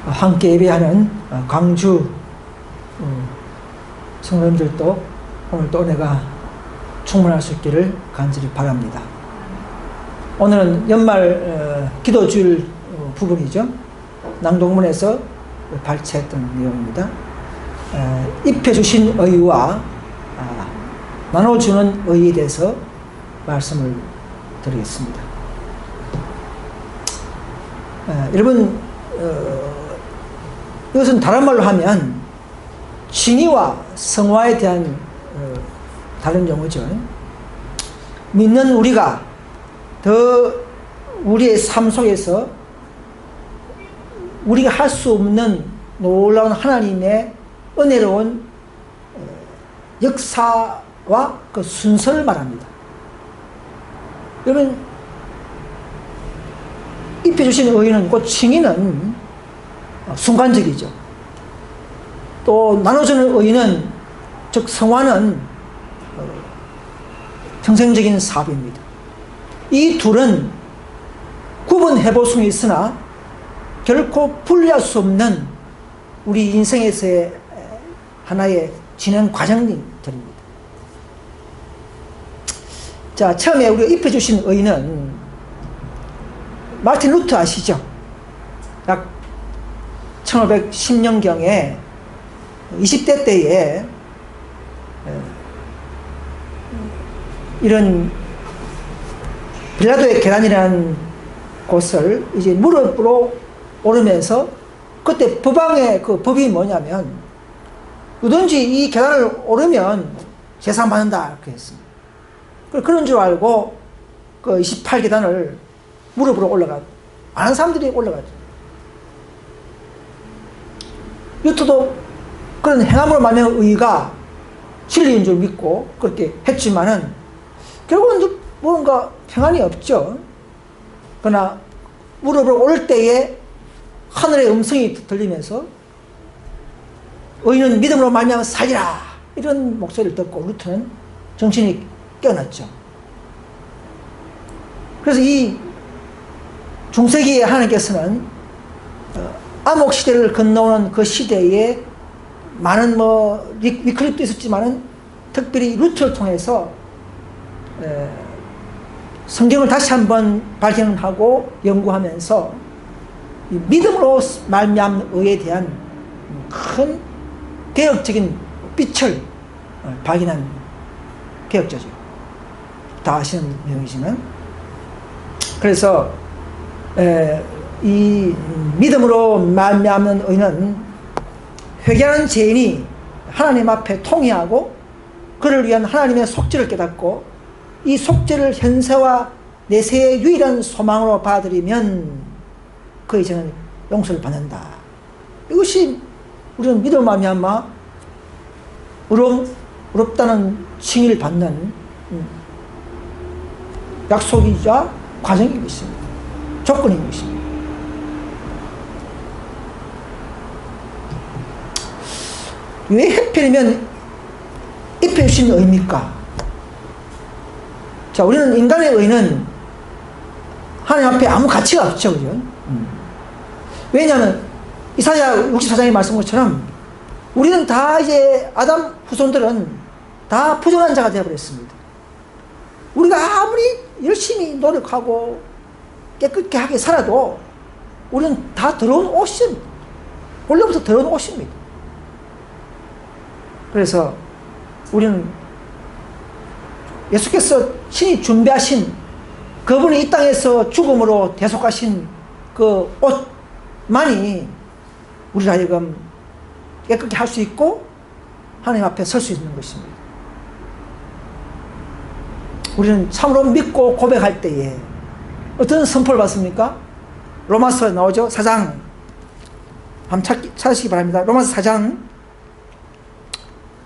함께 예배하는 광주 성도님들도 오늘 또 은혜가 충만할 수 있기를 간절히 바랍니다. 오늘은 연말 기도주일 부분이죠. 낭독문에서 발췌했던 내용입니다. 입혀주신 의와 나눠주는 의에 대해서 말씀을 드리겠습니다. 여러분, 이것은 다른 말로 하면 칭의와 성화에 대한 다른 용어죠. 믿는 우리가 더 우리의 삶 속에서 우리가 할 수 없는 놀라운 하나님의 은혜로운 역사와 그 순서를 말합니다. 여러분, 입혀주신 의는, 그 칭의는 순간적이죠. 또 나눠주는 의는, 즉 성화는 평생적인 사업입니다. 이 둘은 구분해볼 수는 있으나 결코 분리할 수 없는 우리 인생에서의 하나의 진행 과정들입니다. 자, 처음에 우리가 입혀주신 의는 마틴 루터 아시죠? 약 1510년경에 20대 때에 이런 빌라도의 계단이라는 곳을 이제 무릎으로 오르면서, 그때 법왕의 그 법이 뭐냐면 누든지 이 계단을 오르면 재상 받는다 이렇게 했습니다. 그런 줄 알고 그 28계단을 무릎으로 올라가 많은 사람들이 올라가죠. 루터도 그런 행함으로 말미암은 의가 진리인 줄 믿고 그렇게 했지만은 결국은 뭔가 평안이 없죠. 그러나 무릎을 오를 때에 하늘의 음성이 들리면서 의인은 믿음으로 말미암아 살리라, 이런 목소리를 듣고 루터는 정신이 깨어났죠. 그래서 이 중세기에 하나님께서는 암흑 시대를 건너오는 그 시대에 많은 위클립도 있었지만은 특별히 루터를 통해서 성경을 다시 한번 발견하고 연구하면서 믿음으로 말미암는 의에 대한 큰 개혁적인 빛을 발견한 개혁자죠. 다 아시는 내용이지만, 그래서 이 믿음으로 말미암는 의는 회개하는 죄인이 하나님 앞에 통회하고 그를 위한 하나님의 속죄를 깨닫고 이 속죄를 현세와 내세의 유일한 소망으로 받아들이면 그 이제는 용서를 받는다. 이것이 우리는 믿음으로 말미암아 의롭다는 칭의를 받는 약속이자 과정인 것입니다. 조건인 것입니다. 왜 해필이면 입혀주신 의입니까? 자, 우리는 인간의 의는 하나님 앞에 아무 가치가 없죠, 그죠? 왜냐하면 이사야 64장에 말씀한 것처럼 우리는 다 이제 아담 후손들은 다 부정한 자가 되어버렸습니다. 우리가 아무리 열심히 노력하고 깨끗하게 하게 살아도 우리는 다 더러운 옷입니다. 원래부터 더러운 옷입니다. 그래서 우리는 예수께서 친히 준비하신, 그분이 이 땅에서 죽음으로 대속하신 그 옷만이 우리를 하여금 깨끗게 할 수 있고 하나님 앞에 설 수 있는 것입니다. 우리는 참으로 믿고 고백할 때에 어떤 선포를 받습니까? 로마서에 나오죠. 4장 한번 찾으시기 바랍니다. 로마서 4장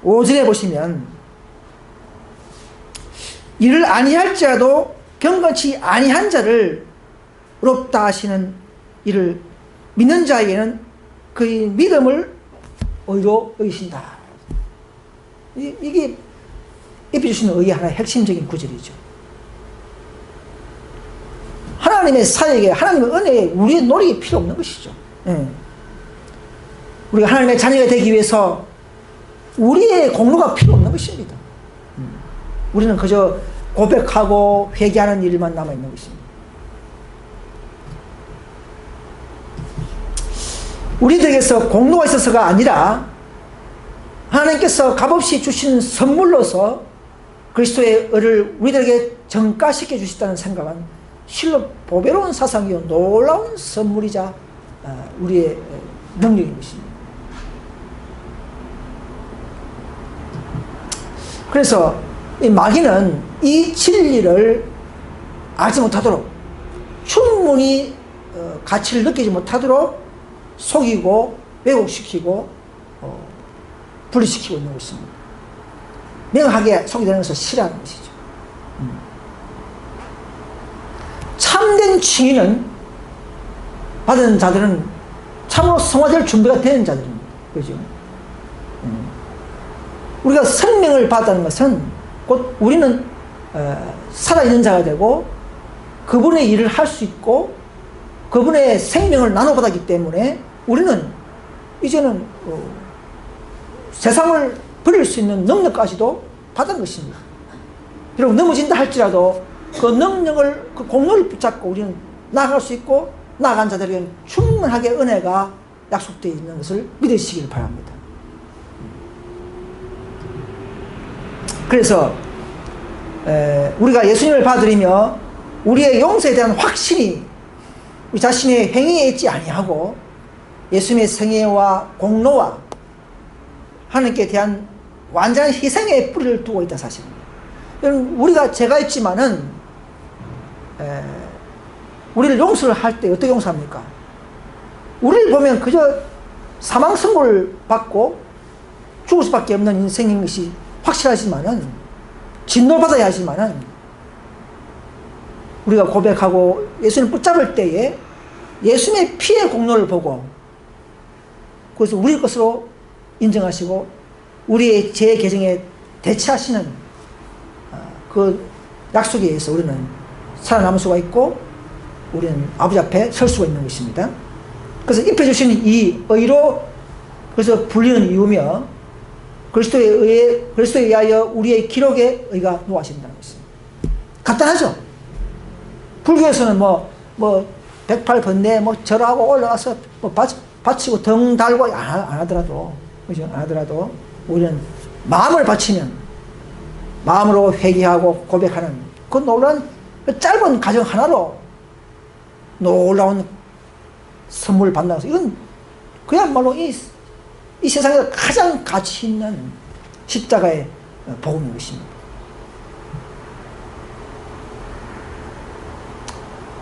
5절에 보시면 이를 아니할지라도 경건치 아니한 자를 의롭다 하시는 이를 믿는 자에게는 그의 믿음을 의로 여기신다. 이게 입혀주시는 의의 하나의 핵심적인 구절이죠. 하나님의 사역에, 하나님의 은혜에 우리의 노력이 필요 없는 것이죠. 우리가 하나님의 자녀가 되기 위해서 우리의 공로가 필요 없는 것입니다. 우리는 그저 고백하고 회개하는 일만 남아있는 것입니다. 우리들에게서 공로가 있어서가 아니라 하나님께서 값없이 주신 선물로서 그리스도의 의를 우리들에게 전가시켜 주셨다는 생각은 실로 보배로운 사상이요 놀라운 선물이자 우리의 능력인 것입니다. 그래서 이 마귀는 이 진리를 알지 못하도록 충분히 가치를 느끼지 못하도록 속이고 왜곡시키고 분리시키고 있는 것입니다. 명확하게 속이되는 것을 싫어하는 것이죠. 참된 칭의는 받은 자들은 참으로 성화될 준비가 되는 자들입니다. 그죠? 우리가 생명을 받았다는 것은 곧 우리는 살아있는 자가 되고 그분의 일을 할 수 있고 그분의 생명을 나눠받았기 때문에 우리는 이제는 세상을 버릴 수 있는 능력까지도 받은 것입니다. 비록 넘어진다 할지라도 그 능력을, 그 공로를 붙잡고 우리는 나아갈 수 있고 나아간 자들에게는 충분하게 은혜가 약속되어 있는 것을 믿으시길 바랍니다. 그래서 우리가 예수님을 받아들이며 우리의 용서에 대한 확신이 우리 자신의 행위에 있지 아니하고 예수님의 생애와 공로와 하나님께 대한 완전한 희생의 뿌리를 두고 있다 사실입니다. 여러분, 우리가 죄가 있지만은 우리를 용서를 할 때 어떻게 용서합니까? 우리를 보면 그저 사망 선고를 받고 죽을 수밖에 없는 인생인 것이 확실하지만은 진노받아야 하지만은 우리가 고백하고 예수님을 붙잡을 때에 예수님의 피의 공로를 보고 그것을 우리 것으로 인정하시고 우리의 죄 계정에 대체하시는 그 약속에 의해서 우리는 살아남을 수가 있고 우리는 아버지 앞에 설 수가 있는 것입니다. 그래서 입혀주신 이 의로 그래서 불리는 이유며 그리스도에 의하여 우리의 기록에 의가 놓아진다는 것입니다. 간단하죠? 불교에서는 뭐 108번뇌 절하고 올라가서 바치고 등 달고 안 하더라도, 그죠? 안 하더라도 우리는 마음을 바치면 마음으로 회개하고 고백하는 그 놀라운 그 짧은 가정 하나로 놀라운 선물을 받는 것은 이건 그야말로 이 세상에서 가장 가치 있는 십자가의 복음인 것입니다.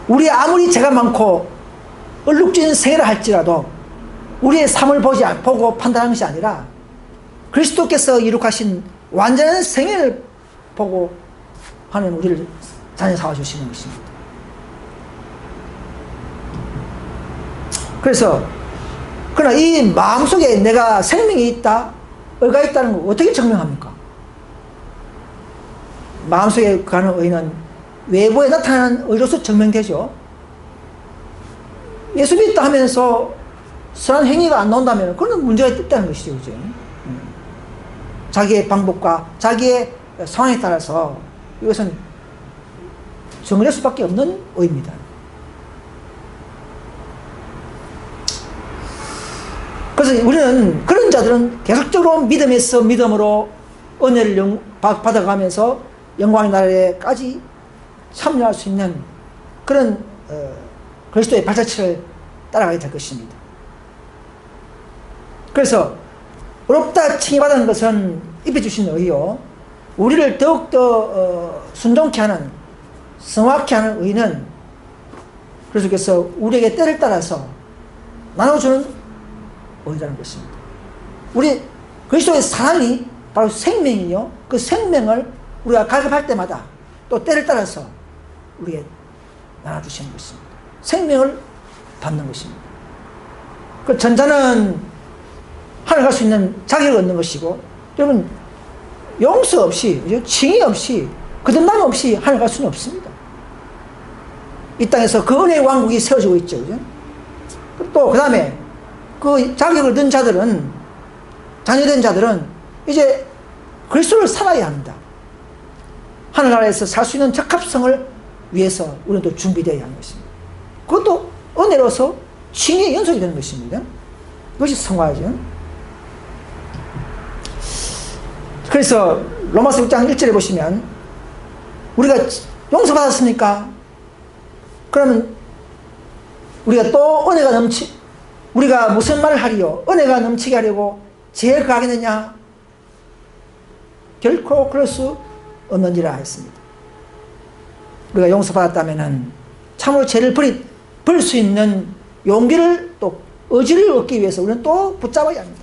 우리 아무리 죄가 많고 얼룩진 생애를 할지라도 우리의 삶을 보고 판단하는 것이 아니라 그리스도께서 이룩하신 완전한 생애를 보고 하는 우리를 자녀 삼아 주시는 것입니다. 그래서 그러나 이 마음속에 내가 생명이 있다, 의가 있다는 걸 어떻게 증명합니까? 마음속에 가는 의는 외부에 나타나는 의로서 증명되죠. 예수 믿다 하면서 선한 행위가 안 나온다면 그건 문제가 있다는 것이죠. 그죠? 자기의 방법과 자기의 상황에 따라서 이것은 정리할 수밖에 없는 의입니다. 그래서 우리는 그런 자들은 계속적으로 믿음에서 믿음으로 은혜를 받아가면서 영광의 나라에까지 참여할 수 있는 그런 그리스도의 발자취를 따라가게 될 것입니다. 그래서 의롭다 칭의받은 것은 입혀주신 의요, 우리를 더욱더 순종케 하는, 성화케 하는 의는 그리스도께서 우리에게 때를 따라서 나눠주는 의라는 것입니다. 우리 그리스도의 사랑이 바로 생명이요, 그 생명을 우리가 갈급할 때마다 또 때를 따라서 우리에게 나눠주시는 것입니다. 생명을 받는 것입니다. 그 전자는 하늘 갈 수 있는 자격을 얻는 것이고, 여러분 용서 없이, 칭의 없이, 거듭남 없이 하늘 갈 수는 없습니다. 이 땅에서 그 은혜의 왕국이 세워지고 있죠. 그죠? 또 그 다음에 그 자격을 얻은 자들은, 자녀된 자들은 이제 그리스도를 살아야 합니다. 하늘나라에서 살 수 있는 적합성을 위해서 우리는 또 준비되어야 하는 것입니다. 그것도 은혜로서 칭의의 연속이 되는 것입니다. 그것이 성화죠. 그래서 로마서 6장 1절에 보시면 우리가 용서받았습니까? 그러면 우리가 또 우리가 무슨 말을 하리요? 은혜가 넘치게 하려고 죄에 가겠느냐? 결코 그럴 수 없느니라 했습니다. 우리가 용서받았다면 참으로 죄를 버릴 수 있는 용기를 또 의지를 얻기 위해서 우리는 또 붙잡아야 합니다.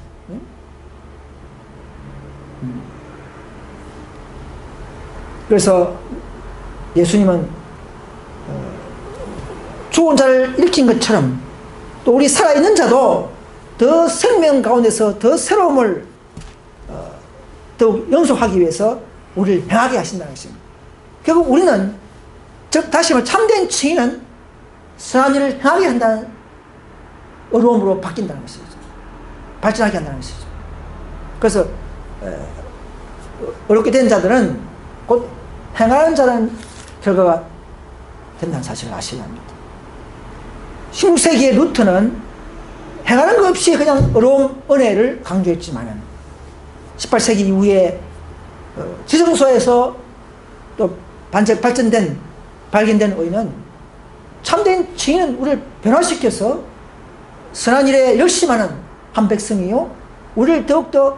그래서 예수님은 죽은 자를 일으킨 것처럼 또 우리 살아있는 자도 더 생명 가운데서 더 새로움을 더욱 연속하기 위해서 우리를 행하게 하신다는 것입니다. 결국 우리는 즉 다시 말해 참된 칭의는 선한 일을 행하게 한다는 어려움으로 바뀐다는 것이죠. 발전하게 한다는 것이죠. 그래서 어렵게 된 자들은 곧 행하는 자는 결과가 된다는 사실을 아셔야 합니다. 16세기의 루터는 행하는 것 없이 그냥 어려움, 은혜를 강조했지만 18세기 이후에 지정서에서 또 발견된 의는 참된 칭의는 우리를 변화시켜서 선한 일에 열심하는 한 백성이요 우리를 더욱더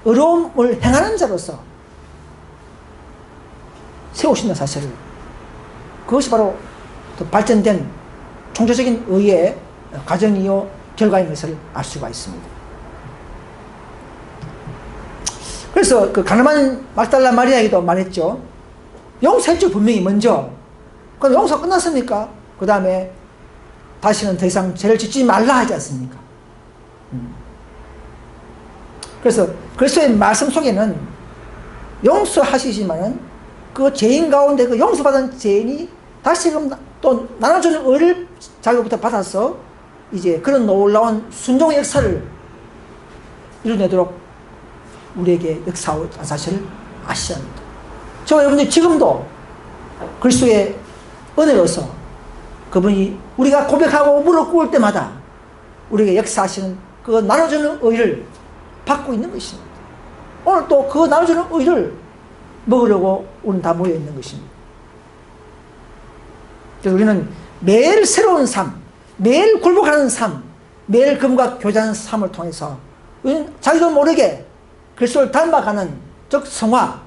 어려움을 행하는 자로서 세우신다는 사실을, 그것이 바로 더 발전된 총체적인 의의 과정이요 결과인 것을 알 수가 있습니다. 그래서 그 가늠한 막달라 마리아에게도 말했죠. 용서했죠. 분명히 먼저. 그럼 용서 끝났습니까? 그 다음에 다시는 더 이상 죄를 짓지 말라 하지 않습니까? 그래서 그리스도의 말씀 속에는 용서하시지만은 그 죄인 가운데 그 용서받은 죄인이 다시금 또 나눠주는 의를 자기로부터 받아서 이제 그런 놀라운 순종의 역사를 이뤄내도록 우리에게 역사한 사실을 아셔야 합니다. 저와 여러분들 지금도 그리스도의 은혜로서 그분이 우리가 고백하고 무릎 꿇을 때마다 우리에게 역사하시는 그 나눠주는 의를 받고 있는 것입니다. 오늘 또 그 나눠주는 의를 먹으려고 우리는 다 모여 있는 것입니다. 그래서 우리는 매일 새로운 삶, 매일 굴복하는 삶, 매일 그분과 교제하는 삶을 통해서 우리는 자기도 모르게 그리스도를 닮아가는 즉 성화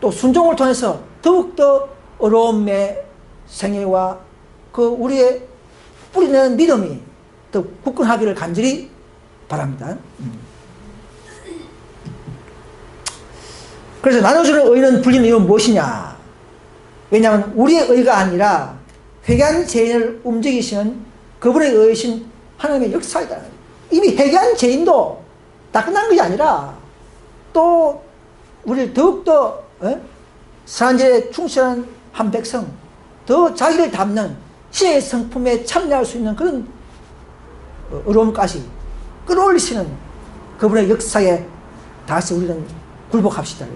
또 순종을 통해서 더욱더 어려움의 생애와 그 우리의 뿌리내는 믿음이 더 굳건하기를 간절히 바랍니다. 그래서 나눠주는 의는 불리는 이유는 무엇이냐? 왜냐하면 우리의 의가 아니라 회개한 죄인을 움직이시는 그분의 의이신 하나님의 역사이다. 이미 회개한 죄인도 다 끝난 것이 아니라 또 우리를 더욱더 선한 일에 충실한 한 백성, 더 자기를 담는 신의 성품에 참여할 수 있는 그런 어려움까지 끌어올리시는 그분의 역사에 다시 우리는 굴복합시다.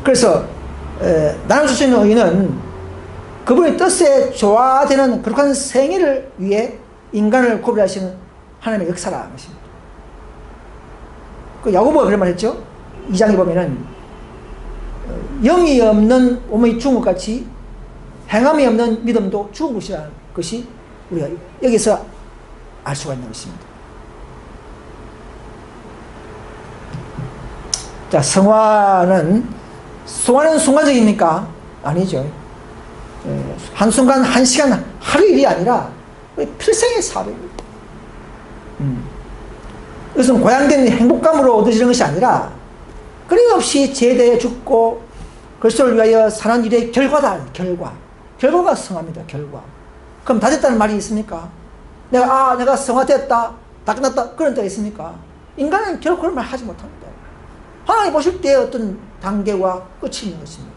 그래서 나눠줄 수 있는 의는 그분의 뜻에 조화되는 거룩한 생애를 위해 인간을 구별하시는 하나님의 역사라는 것입니다. 그 야고보가 그런 말 했죠. 2장에 보면은 영이 없는 몸이 죽은 것 같이 행함이 없는 믿음도 죽은 것이라는 것이 우리가 여기서 알 수가 있는 것입니다. 자, 성화는 순간적입니까? 아니죠. 한순간, 한시간, 하루 일이 아니라 필생의 사업입니다. 이것은 고양된 행복감으로 얻어지는 것이 아니라 끊임없이 죄대에 죽고 그리스도를 위하여 사는 일의 결과다. 결과가 성화입니다. 결과. 그럼 다 됐다는 말이 있습니까? 내가 성화됐다, 다 끝났다, 그런 데가 있습니까? 인간은 결코 그런 말 하지 못합니다. 하나님 보실 때 어떤 단계와 끝이 있는 것입니다.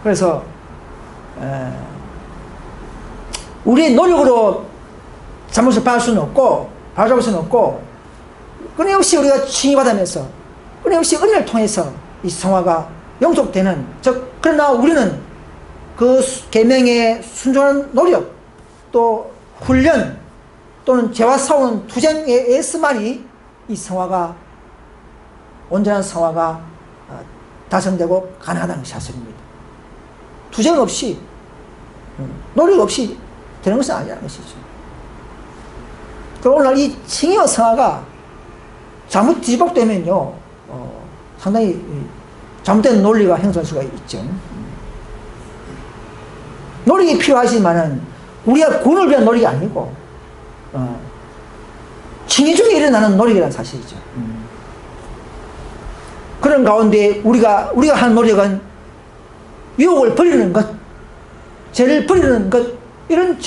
그래서 우리의 노력으로 잘못을 바를 수는 없고 바로잡을 수는 없고 끊임없이 우리가 칭의받으면서 끊임없이 은혜를 통해서 이 성화가 영속되는, 즉 그러나 우리는 그 계명에 순종하는 노력 또 훈련 또는 죄와 싸우는 투쟁에 의해서만이 이 성화가, 온전한 성화가 달성되고 가능하다는 것이 사실입니다. 투쟁 없이 노력 없이 되는 것은 아니라는 것이죠. 그리고 오늘 이 칭의와 성화가 잘못 뒤집어되면요 상당히 잘못된 논리가 형성할 수가 있죠. 노력이 필요하지만은 우리가 구원을 위한 노력이 아니고 칭의 중에 일어나는 노력이라는 사실이죠. 그런 가운데 우리가 하는 노력은 유혹을 버리는 것, 죄를 버리는 것, 이런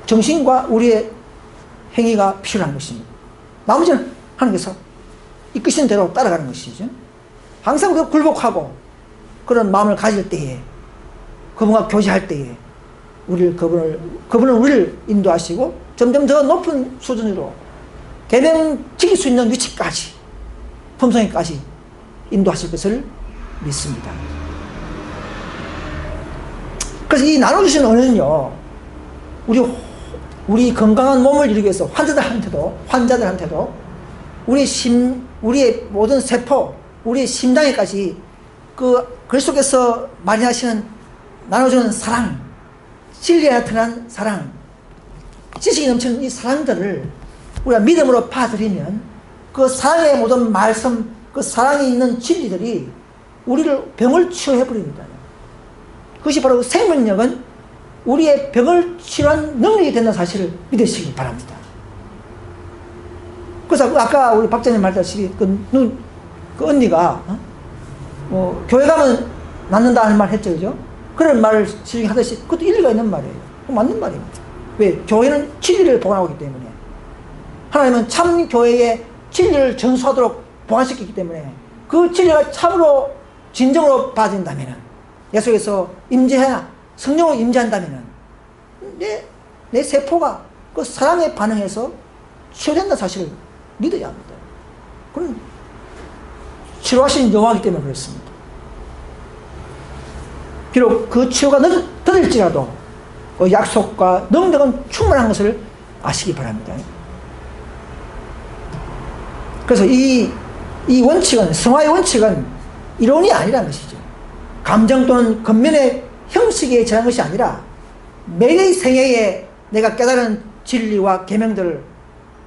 정신과 우리의 행위가 필요한 것입니다. 나머지는 하나님께서 이끄시는 대로 따라가는 것이죠. 항상 우리가 굴복하고 그런 마음을 가질 때에, 그분과 교제할 때에 그분은 우리를 인도하시고 점점 더 높은 수준으로 계명 지킬 수 있는 위치까지, 품성에까지 인도하실 것을 믿습니다. 그래서 이 나눠주신 은혜는요, 우리 건강한 몸을 이루기 위해서 환자들한테도 우리의 모든 세포, 우리의 심장에까지 그 속에서 마련하시는 나눠주는 사랑, 진리에 나타난 사랑, 지식이 넘치는 이 사랑들을 우리가 믿음으로 받아들이면 그 사랑의 모든 말씀, 그 사랑이 있는 진리들이 우리를 병을 치료해버립니다. 그것이 바로 생명력은 우리의 병을 치료한 능력이 된다는 사실을 믿으시기 바랍니다. 그래서 아까 우리 박자님 말했다시피 그 언니가 교회 가면 낫는다 하는 말 했죠, 그죠? 그런 말을 지금 하듯이 그것도 일리가 있는 말이에요. 맞는 말입니다. 왜? 교회는 진리를 보관하고 있기 때문에, 하나님은 참 교회에 진리를 전수하도록 보관시키기 때문에 그 진리가 참으로 진정으로 받아진다면, 내 속에서 성령으로 임재한다면 내 세포가 그 사랑에 반응해서 치유된다는 사실을 믿어야 합니다. 그건 치료하신 여호와이기 때문에 그렇습니다. 비록 그 치유가 더딜지라도 그 약속과 능력은 충분한 것을 아시기 바랍니다. 그래서 이 원칙은, 성화의 원칙은 이론이 아니라는 것이죠. 감정 또는 겉면의 형식에 정한 것이 아니라 매일 생애에 내가 깨달은 진리와 계명들을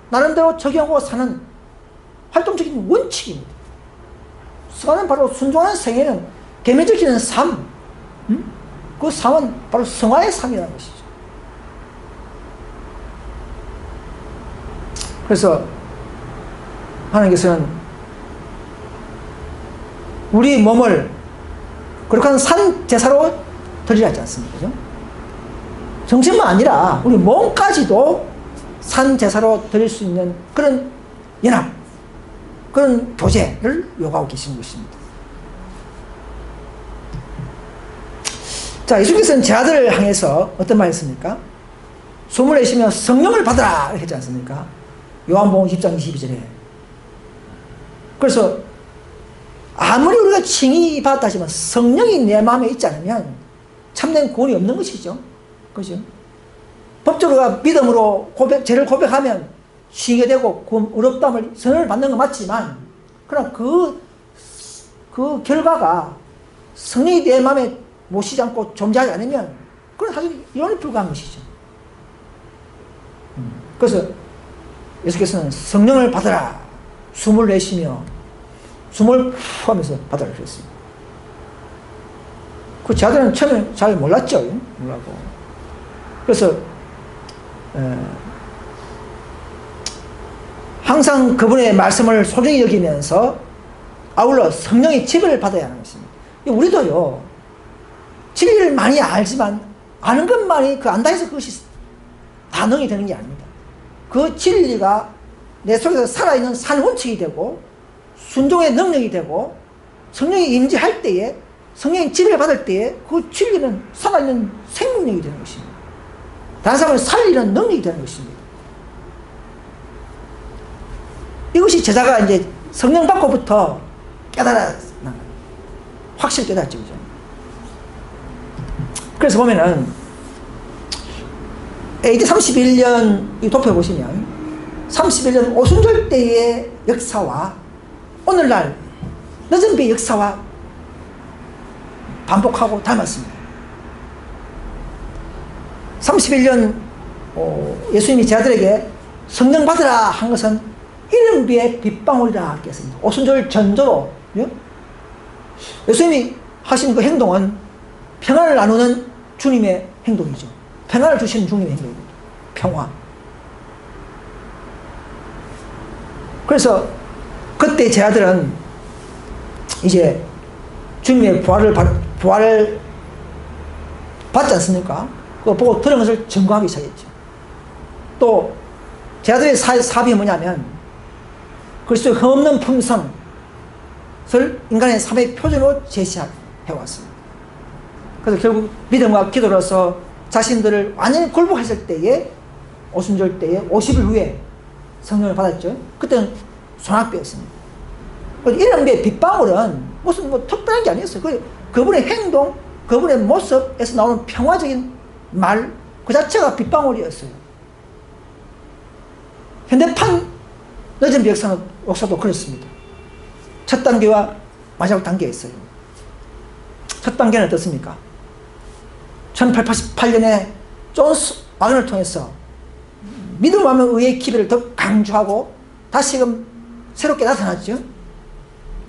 나름대로 적용하고 사는 활동적인 원칙입니다. 성화는 바로 순종하는 생애는 계명 지키는 삶, 그 삶은 바로 성화의 삶이라는 것이죠. 그래서 하나님께서는 우리 몸을 거룩한 산 제사로 드리라 하지 않습니까? 그죠? 정신만 아니라 우리 몸까지도 산 제사로 드릴 수 있는 그런 연합, 그런 교제를 요구하고 계시는 것입니다. 자, 예수께서는 제 아들을 향해서 어떤 말 했습니까? 소문을 내시며 성령을 받으라 했지 않습니까? 요한복음 10장 22절에. 그래서 아무리 우리가 칭의 받았다 하지만 성령이 내 마음에 있지 않으면 참된 구원이 없는 것이죠. 그죠? 법적으로 믿음으로 죄를 고백하면 칭의가 되고 의롭다함을 선언을 받는 건 맞지만, 그러나 그 결과가 성령이 내 마음에 모시지 않고 존재하지 않으면 그건 사실 이론에 불과한 것이죠. 그래서 예수께서는 성령을 받으라, 숨을 내쉬며 숨을 후 하면서 받으라 그랬습니다. 그 자들은 처음에 잘 몰랐죠. 몰라고. 그래서 항상 그분의 말씀을 소중히 여기면서 아울러 성령의 지배를 받아야 하는 것입니다. 우리도요, 진리를 많이 알지만 아는 것만이 그 안다 해서 그것이 다능이 되는 게 아닙니다. 그 진리가 내 속에서 살아있는 산 원칙이 되고 순종의 능력이 되고 성령이 임재할 때에 성령의 진리를 받을 때에 그 진리는 살아있는 생명력이 되는 것입니다. 다른 사람을 살리는 능력이 되는 것입니다. 이것이 제자가 이제 성령 받고부터 확실히 깨닫죠. 그죠? 그래서 보면은 AD 31년 도표보시면 31년 오순절 때의 역사와 오늘날 늦은 비의 역사와 반복하고 닮았습니다. 31년 예수님이 제자들에게 성령 받으라 한 것은 이른비의 빗방울이라 했습니다. 오순절 전조로 예수님이 하신 그 행동은 평안을 나누는 주님의 행동이죠. 평안을 주시는 주님의 행동입니다. 평화. 그래서 그때 제자들은 이제 주님의 부활을 받지 않습니까? 그거 보고 들은 것을 증거하기 시작했죠. 또 제자들의 사업이 뭐냐면 그리스도의 흠없는 품성을 인간의 삶의 표준으로 제시해왔습니다. 그래서 결국 믿음과 기도로서 자신들을 완전히 굴복했을 때에 오순절 때에 50일 후에 성령을 받았죠. 그때는 소낙비였습니다. 이런 게 빗방울은 무슨 특별한 게 아니었어요. 그분의 행동, 그분의 모습에서 나오는 평화적인 말, 그 자체가 빗방울이었어요. 현대판 늦은 비 역사도 그렇습니다. 첫 단계와 마지막 단계가 있어요. 첫 단계는 어떻습니까? 1888년에 존스 마근을 통해서 믿음 하면 의의 기별을 더 강조하고 다시금 새롭게 나타났죠.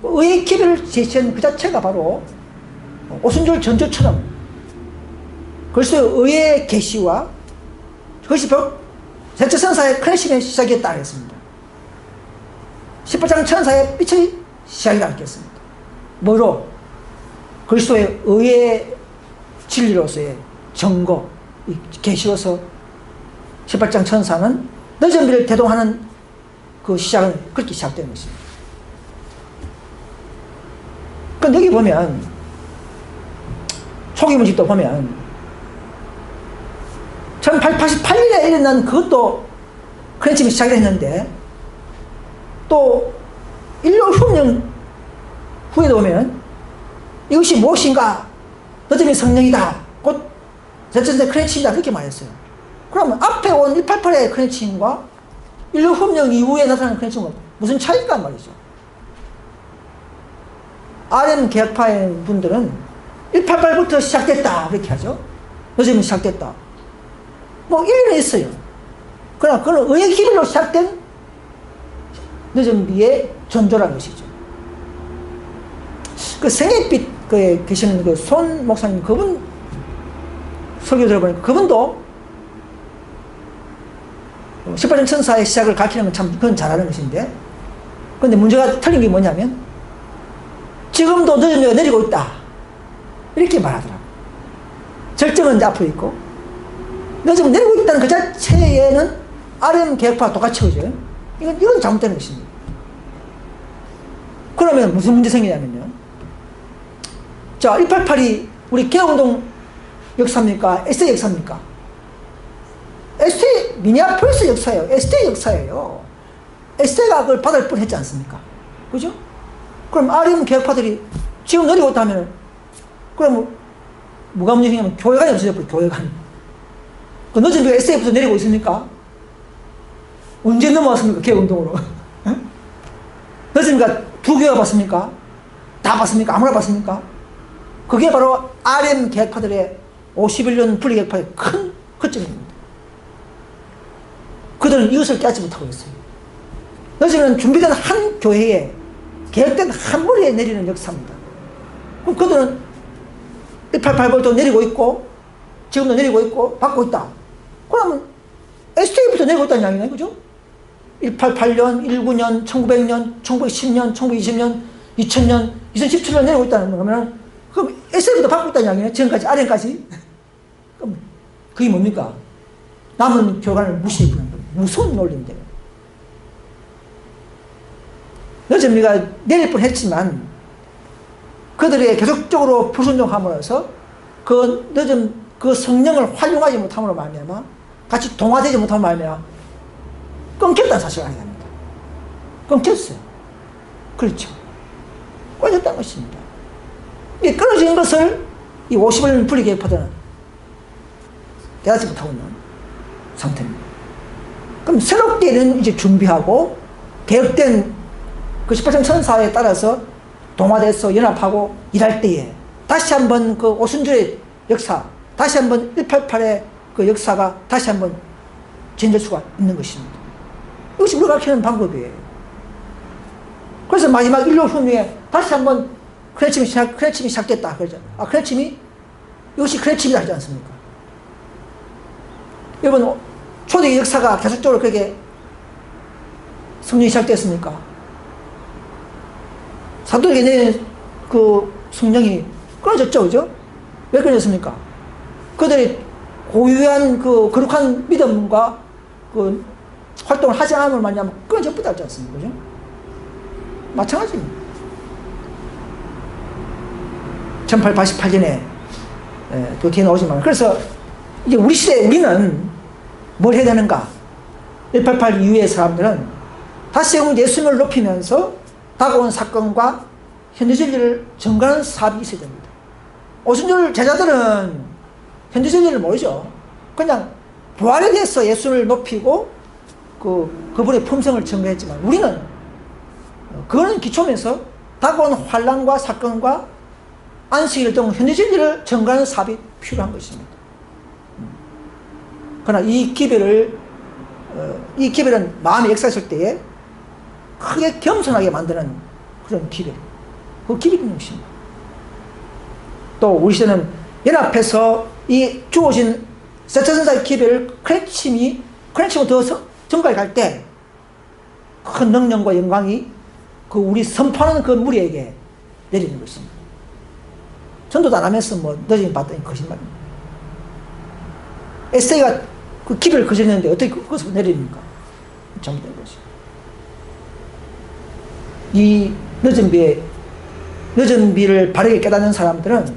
의의 기별을 제시한 그 자체가 바로 오순절 전조처럼 그리스도의 의의 계시와 그것이 바로 셋째 천사의 크래싱의 시작이었다 하겠습니다. 18장 천사의 빛의 시작이라 하겠습니다. 뭐로? 그리스도의 의의 진리로서의 증거, 계시로서 18장 천사는 늦은 비를 대동하는 그 시작은 그렇게 시작되는 것입니다. 그런데 여기 보면 초기 문집도 보면 1888년에 일어난 그것도 크랜침이 시작을 했는데 또 인류 혁명 후에도 보면 이것이 무엇인가 늦은 성령이다 곧 제천대 크랜침이다 그렇게 말했어요. 그러면 앞에 온 188의 크랜침과 인류 혁명 이후에 나타난 크랜침은 무슨 차이일까 말이죠. RM 개혁파의 분들은 188부터 시작됐다 그렇게 하죠. 늦으면 시작됐다. 뭐 일리는 있어요. 그러나 그건 의의 기별로 시작된 늦은 비의 전조라는 것이죠. 그 생애빛에 계시는 그 손 목사님 그분 설교 들어보니까 그분도 18년 천사의 시작을 가르치는 건 참 그건 잘하는 것인데 그런데 문제가 틀린 게 뭐냐면 지금도 늦은 비가 내리고 있다 이렇게 말하더라고요. 절정은 이제 앞으로 있고 늦으면 내리고 있다는 그 자체에는 RM 개혁파와 똑같이 오죠. 이건 잘못된 것입니다. 그러면 무슨 문제 생기냐면요. 자, 188이 우리 개혁운동 역사입니까? 에스테이 역사입니까? 에스테이, 미니아폴리스 역사예요. 에스테이 역사예요. 에스테이가 그걸 받을 뻔 했지 않습니까? 그죠? 그럼 RM 개혁파들이 지금 내리고 있다면, 그럼 뭐가 문제냐면 교회관이 없어졌고요, 교회관. 그 늦은 비가 SA부터 내리고 있습니까? 언제 넘어왔습니까? 개혁운동으로. 늦은 비가 두 교회가 봤습니까? 다 봤습니까? 아무나 봤습니까? 그게 바로 RM 개혁파들의 51년 분리개혁파의 큰 허점입니다. 그들은 이것을 깨닫지 못하고 있어요. 늦으면 준비된 한 교회에 개혁된 한 무리에 내리는 역사입니다. 그럼 그들은 188벌도 내리고 있고 지금도 내리고 있고 받고 있다. 그러면 STA부터 내리고 있다는 이야기네. 그죠? 188년, 19년, 1900년, 1910년, 1920년, 2000년, 2017년 내리고 있다는 거면 그럼 STA부터 받고 있다는 이야기네. 지금까지, 아래까지. 그럼 그게 뭡니까? 남은 교관을 무시해 부는 거예요. 무서운 논리인데. 늦은 비가 내릴 뻔 했지만 그들의 계속적으로 불순종함으로써 그 늦은 그 성령을 활용하지 못함으로 말미암아 같이 동화되지 못함으로 말미암아 끊겼다는 사실을 알게 됩니다. 끊겼어요. 그렇죠. 끊어졌다는 것입니다. 이 끊어진 것을 이 50일 분리개혁파들은 깨닫지 못하고 있는 상태입니다. 그럼 새롭게는 이제 준비하고 개혁된 그 18점 천사에 따라서 동화돼서 연합하고 일할 때에 다시 한번 그 오순절의 역사, 다시 한번 188의 그 역사가 다시 한번 진행될 수가 있는 것입니다. 이것이 우리가 가르치는 방법이에요. 그래서 마지막 인류 흠유에 다시 한번 크레침이 시작됐다. 그러죠. 크레침이 이것이 크레침이다 하지 않습니까? 여러분, 초대의 역사가 계속적으로 그렇게 성령이 시작됐습니까? 사도에게 내린 그 성령이 끊어졌죠, 그죠? 왜 끊어졌습니까? 그들이 고유한 그 거룩한 믿음과 그 활동을 하지 않음을 말미암아 끊어졌다 하지 않습니까? 그죠? 마찬가지입니다. 1888년에 또 뒤에 나오지만, 그래서 이제 우리 시대에 우리는 뭘 해야 되는가? 188 이후의 사람들은 다시 예수님을 높이면서 다가온 사건과 현재 진리를 전가하는 사업이 있어야 됩니다. 오순절 제자들은 현재 진리를 모르죠. 그냥 부활에 대해서 예수를 높이고 그분의 품성을 전가했지만, 우리는 그거는 기초면서 다가온 환난과 사건과 안식일 등 현재 진리를 전가하는 사업이 필요한 것입니다. 그러나 이 기별은 마음의 역사했을 때에 크게 겸손하게 만드는 그런 기별, 그 기별인 것입니다. 또 우리 시대는 연합해서 이 주어진 세차선사의 기별을 크레침으로 더 전가해 갈 때 큰 능력과 영광이 그 우리 선포하는 그 무리에게 내리는 것입니다. 전도도 안 하면서 늦은 봤더니 거짓말입니다. 에세이가 그 기별을 거절했는데 어떻게 그것을 내립니까? 잘못된 것이. 이 늦은 비를 바르게 깨닫는 사람들은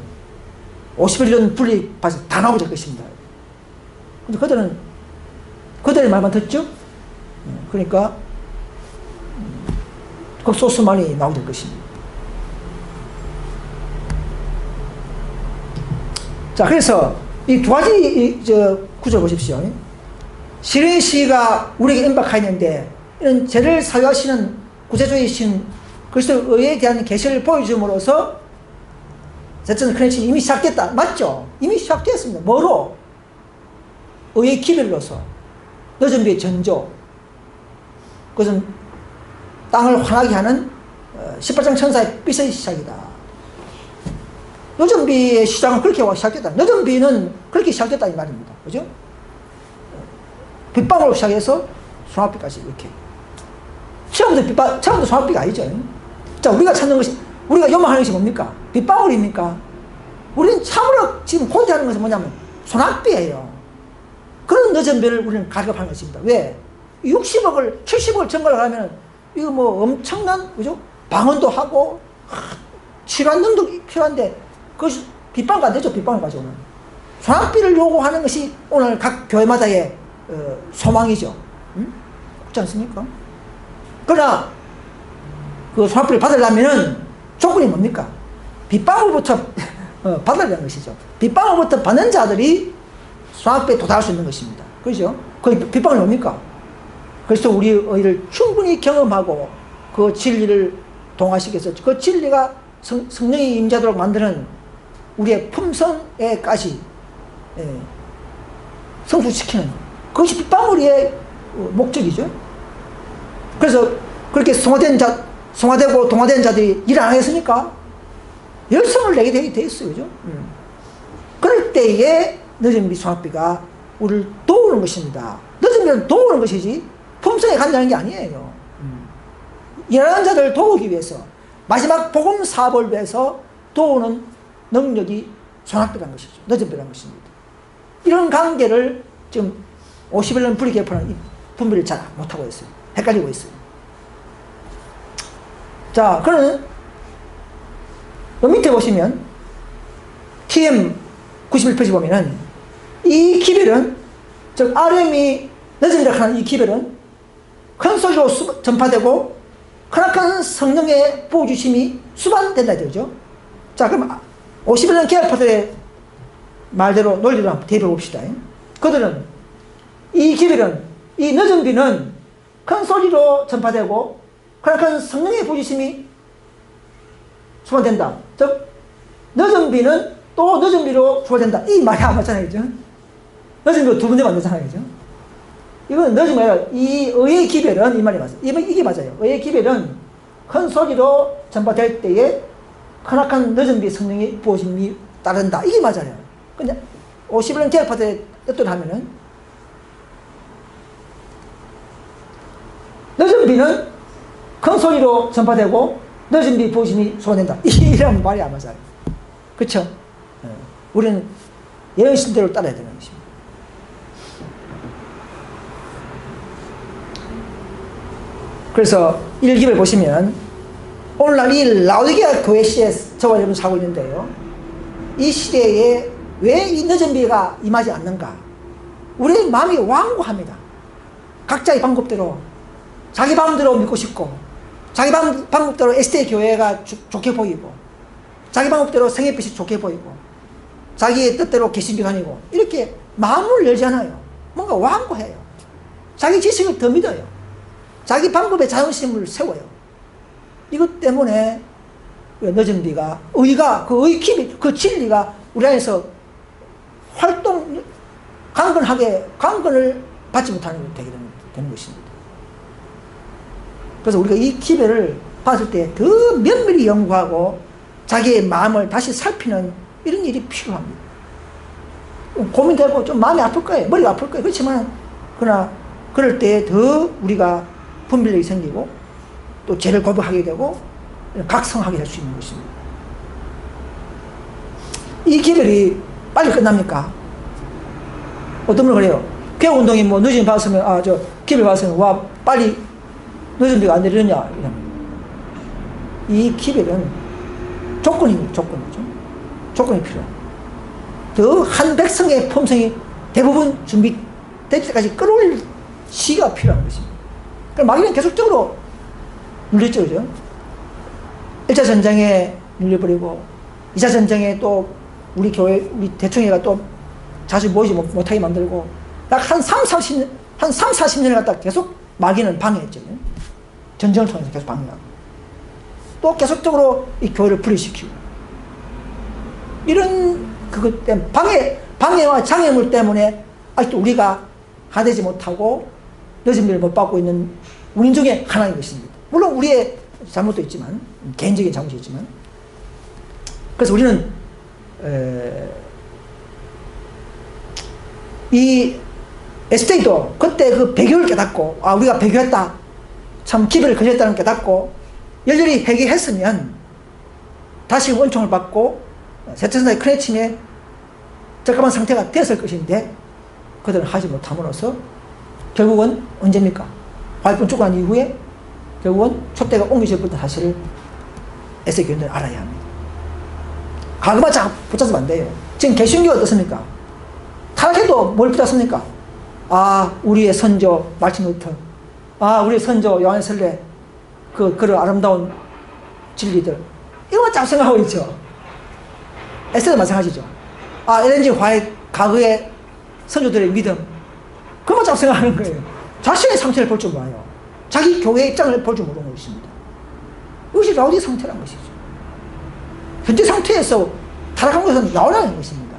51년 분리파에서 다 나오게 될 것입니다. 근데 그들의 말만 듣죠? 그러니까 극소수만이 나오게 될 것입니다. 자, 그래서 이 두 가지 구절 보십시오. 신의 시가 우리에게 임박하 있는데, 이런 죄를 사유하시는 구세주이신 그리스도의 의에 대한 계시를 보여줌으로써 제천 크레침이 이미 시작됐다. 맞죠? 이미 시작됐습니다. 뭐로? 의의 기별로서 늦은 비의 전조, 그것은 땅을 환하게 하는 18장 천사의 빛의 시작이다. 늦은 비의 시작은 그렇게 시작됐다. 늦은 비는 그렇게 시작됐다 이 말입니다. 그죠? 빗방울로 시작해서 소나비까지 이렇게. 처음부터 소나비가 아니죠. 자, 우리가 찾는 것이, 우리가 요망하는 것이 뭡니까? 빗방울입니까? 우리는 참으로 지금 고대하는 것은 뭐냐면 소나비예요. 그런 늦은 비를 우리는 가급하는 것입니다. 왜? 60억을, 70억을 증가를 하면 이거 엄청난, 그죠? 방언도 하고, 치료한능도 필요한데, 그것이 빗방울 안 되죠, 빗방울 가져오는. 소나비를 요구하는 것이 오늘 각 교회마다의 소망이죠. 응? 그렇지 않습니까? 그러나, 그 소나비를 받으려면은 조건이 뭡니까? 빗방울부터 받으려는 것이죠. 빗방울부터 받는 자들이 소나비에 도달할 수 있는 것입니다. 그렇죠? 그 빗방울이 뭡니까? 그래서 우리 의를 충분히 경험하고 그 진리를 동화시켜서 그 진리가 성령이 임자도록 만드는 우리의 품성에까지 성숙시키는 그것이 빗방울의 목적이죠. 그래서 그렇게 성화되고 동화된 자들이 일 안 하겠습니까? 열성을 내게 돼 있어요. 그죠? 그럴 때에 늦은 비 소나비가 우리를 도우는 것입니다. 늦은 비는 도우는 것이지 품성에 간다는 게 아니에요. 일하는 자들을 도우기 위해서, 마지막 복음 사업을 위해서 도우는 능력이 소나비라는 것이죠. 늦은 비라는 것입니다. 이런 관계를 지금 51년 분리개혁파는 분별을 잘 못하고 있어요. 헷갈리고 있어요. 자, 그러면 요 밑에 보시면 TM 91페이지 보면은 이 기별은, 즉 RM이 늦음이라 하는 이 기별은 큰 소리로 전파되고 크나큰 성령의 보호주심이 수반된다 이거죠. 자, 그럼 51년 계열파들의 말대로 논리로 한번 대입해 봅시다. 그들은 이 기별은, 이 늦은 비는 큰 소리로 전파되고 크나큰 성령의 보호주심이 수반된다. 즉 늦은 비는 또 늦은 비로 수반된다. 이 말이 안 맞잖아요, 그죠? 늦은 비로 두 번째 만들잖아요, 그죠? 이건 늦은 게 아니라 이 의의 기별은, 이 말이 맞아요. 이게 맞아요. 의의 기별은 큰 소리로 전파될 때에 크나큰 늦은 비 성령의 보호심이 따른다. 이게 맞아요. 근데 51년 계열파들의 뜻대로 하면은 늦은 비는 큰 소리로 전파되고 늦은 비 보호심이 수반된다. 이런 말이 안 맞아요. 그쵸? 우리는 예언신대로 따라야 되는 것입니다. 그래서 1기를 보시면 오늘날 이 라오디게아 교회 시대에 저와 여러분 살고 있는데요. 이 시대에 왜 이 늦은 비가 임하지 않는가? 우리의 마음이 완고합니다. 각자의 방법대로, 자기 방법대로 믿고 싶고, 자기 방법대로 SDA 교회가 좋게 보이고, 자기 방법대로 생애빛이 좋게 보이고, 자기의 뜻대로 개신교 다니고, 이렇게 마음을 열지 않아요. 뭔가 완고해요. 자기 지식을 더 믿어요. 자기 방법에 자존심을 세워요. 이것 때문에 늦은 비가, 의가, 그 의기, 그 진리가 우리 안에서 강건을 받지 못하는 게 되는 것입니다. 그래서 우리가 이 기별을 봤을 때 더 면밀히 연구하고 자기의 마음을 다시 살피는 이런 일이 필요합니다. 고민되고 좀 마음이 아플 거예요. 머리가 아플 거예요. 그렇지만, 그러나, 그럴 때 더 우리가 분별력이 생기고, 또 죄를 고백하게 되고, 각성하게 될 수 있는 것입니다. 이 기별이 빨리 끝납니까? 어떤 분은 그래요. 개혁운동이 뭐 늦은 받았으면, 기별 받았으면, 와, 빨리 늦은 비가 안 내리느냐. 이 기별은 조건이죠. 조건이 필요합니다. 더 한 백성의 품성이 대부분 준비될 때까지 끌어올릴 시기가 필요한 것입니다. 그럼 마귀는 계속적으로 눌렸죠, 그죠? 1차 전쟁에 눌려버리고, 2차 전쟁에 또 우리 교회, 우리 대총회가 또 자주 모이지 못하게 만들고, 약 한 40년을 갖다 계속 마귀는 방해했죠. 전쟁을 통해서 계속 방해하고. 또 계속적으로 이 교회를 분리시키고. 이런 그것 때문에, 방해와 장애물 때문에 아직도 우리가 하되지 못하고 늦은 비를 못 받고 있는 원인 중에 하나인 것입니다. 물론 우리의 잘못도 있지만, 개인적인 잘못이 있지만. 그래서 우리는 이 SD도 그때 그 배교를 깨닫고, 우리가 배교했다, 참 기별을 거절했다는 걸 깨닫고 열렬히 회개했으면 다시 원총을 받고 세태선사의 큰 해침에 적합한 상태가 되었을 것인데, 그들은 하지 못함으로써 결국은 언제입니까? 화이트폰 죽고 난 이후에 결국은 촛대가 옮겨졌던 사실을 SDA 교인들은 알아야 합니다. 과거만 자꾸 붙잡으면 안 돼요. 지금 개신교가 어떻습니까? 타락해도 뭘 붙잡습니까? 우리의 선조 마틴 루터, 우리의 선조 요한 설레, 그런 아름다운 진리들, 이거만 자꾸 생각하고 있죠. 에스도 마찬가지죠. 엘렌 G 화이트 과거의 선조들의 믿음, 그것만 자꾸 생각하는 거예요. 자신의 상태를 볼 줄 몰라요. 자기 교회의 입장을 볼 줄 모르는 것입니다. 이것이 라오디 상태라는 것이죠. 현재 상태에서 타락한 것은 나오라는 것입니다.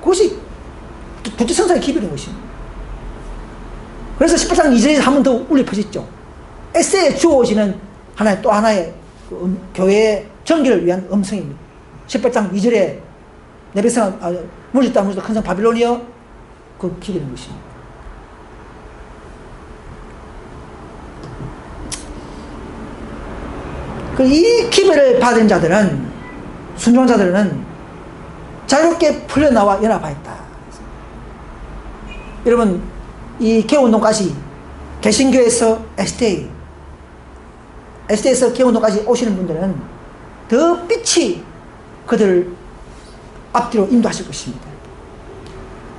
그것이 둘째 성사의 기별인 것입니다. 그래서 18장 2절에서 한 번 더 울려 퍼졌죠. 에세에 주어지는 또 하나의 교회의 정기를 위한 음성입니다. 18장 2절에 내 백성은 무너졌다 큰 성 바빌론이여, 그 기별인 것입니다. 이 기별을 받은 자들은, 순종한 자들은 자유롭게 풀려나와 연합하였다. 여러분, 이 개운동까지 개신교에서 SDA에서 개운동까지 오시는 분들은 더 더 빛이 그들을 앞뒤로 인도하실 것입니다.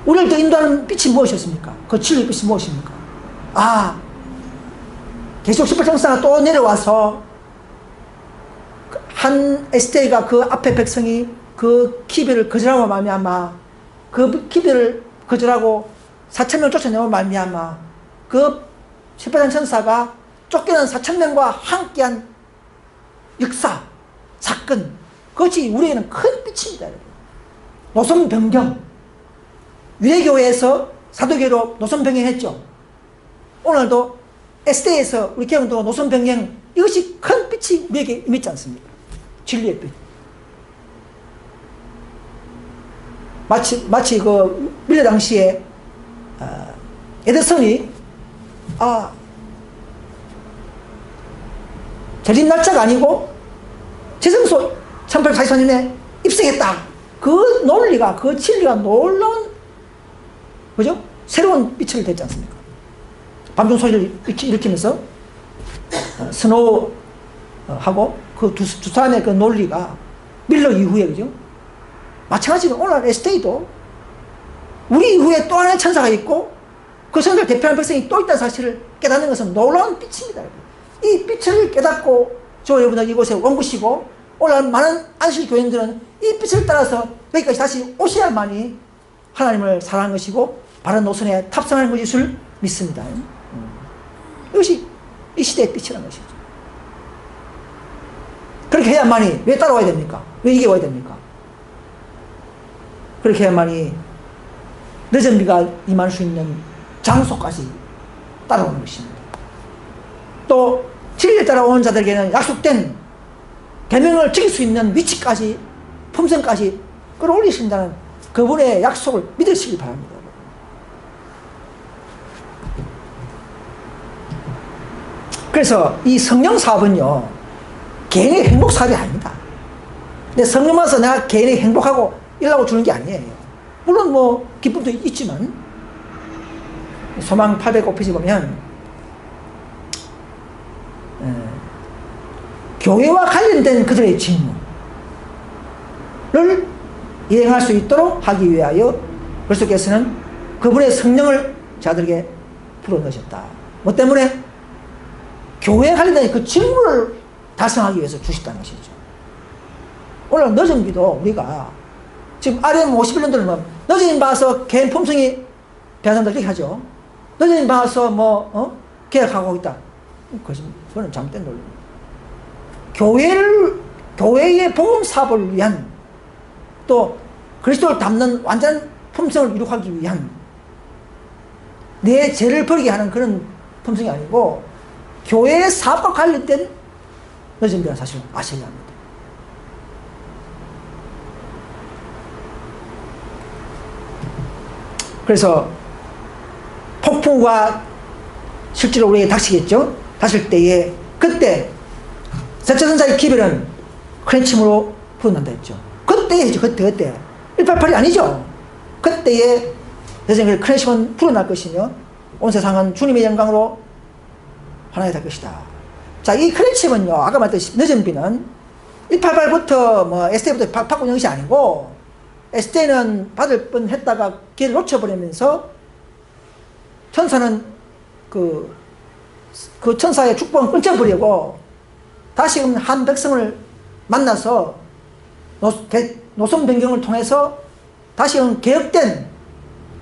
우리를 더 인도하는 빛이 무엇이었습니까? 그 진리의 빛이 무엇입니까? 계속 18장사가 또 내려와서 한 에스테가 그 앞에 백성이 그 기별을 거절하고 말미암아, 그 기별을 거절하고 4,000명을 쫓아내고 말미암아, 그 18장 천사가 쫓겨난 4,000명과 함께한 역사, 사건, 그것이 우리에게는 큰 빛입니다. 노선 변경. 유대교회에서 사도교회로 노선 변경했죠. 오늘도 에스테에서 우리 교회도 노선 변경, 이것이 큰 빛이 우리에게 임했지 않습니까? 진리의 빛. 마치 그 밀레 당시에 에드슨이 재림 날짜가 아니고 재성소 1844년에 입성했다. 그 논리가, 그 진리가 놀라운, 그죠? 새로운 빛을 댔지 않습니까? 밤중 소리를 일으키면서 스노우하고 그 두 사람의 그 논리가 밀러 이후에, 그죠? 마찬가지로 오늘 에스테이도 우리 이후에 또 하나의 천사가 있고 그 천사를 대표하는 백성이 또 있다는 사실을 깨닫는 것은 놀라운 빛입니다. 이 빛을 깨닫고 저 여러분들 이곳에 온 것이고, 오늘 많은 안식 교인들은 이 빛을 따라서 여기까지 다시 오셔야만이 하나님을 사랑하는 것이고 바른 노선에 탑승하는 것일 믿습니다. 이것이 이 시대의 빛이라는 것이죠. 그렇게 해야만이, 왜 따라와야 됩니까? 왜 이게 와야 됩니까? 그렇게 해야만이 늦은 비가 임할 수 있는 장소까지 따라오는 것입니다. 또 진리를 따라오는 자들에게는 약속된 계명을 지킬 수 있는 위치까지, 품성까지 끌어올리신다는 그분의 약속을 믿으시기 바랍니다. 그래서 이 성령 사업은요, 개인의 행복 사업이 아닙니다. 근데 성령 와서 내가 개인이 행복하고 이러려고 주는 게 아니에요. 물론 뭐 기쁨도 있지만, 소망 805페이지 보면 교회와 관련된 그들의 직무를 이행할 수 있도록 하기 위하여 그리스도께서는 그분의 성령을 자들에게 불어넣으셨다. 뭐 때문에? 교회에 관련된 그 직무를 달성하기 위해서 주셨다는 것이죠. 오늘 늦은 비도 우리가 지금 RM 51년도는 뭐 늦은 봐서 개인 품성이 배한다 이렇게 하죠. 늦은 봐서 계약하고 있다. 그건 잘못된 논리입니다. 교회의 복음 사업을 위한, 또 그리스도를 담는 완전한 품성을 이룩하기 위한, 내 죄를 버리게 하는 그런 품성이 아니고 교회의 사업과 관련된 늦은 비라는 사실을 아셔야 합니다. 그래서 폭풍과 실제로 우리에게 닥치겠죠. 닥칠 때에, 그때 셋째 선사의 기별은 크랜침으로 불어난다 했죠. 그때이죠. 그때 188이 아니죠. 그때에 여전히 크랜침은 불어날 것이며 온 세상은 주님의 영광으로 하나가 될 것이다. 자, 이 크랜침은요, 아까 말했듯이 늦은 비는 188부터 뭐 에스테부터 바꾸는 것이 아니고, 에스테는 받을 뻔 했다가 기회를 놓쳐버리면서 천사는 그 천사의 축복을 끊져버리고 다시금 한 백성을 만나서 노선 변경을 통해서 다시금 개혁된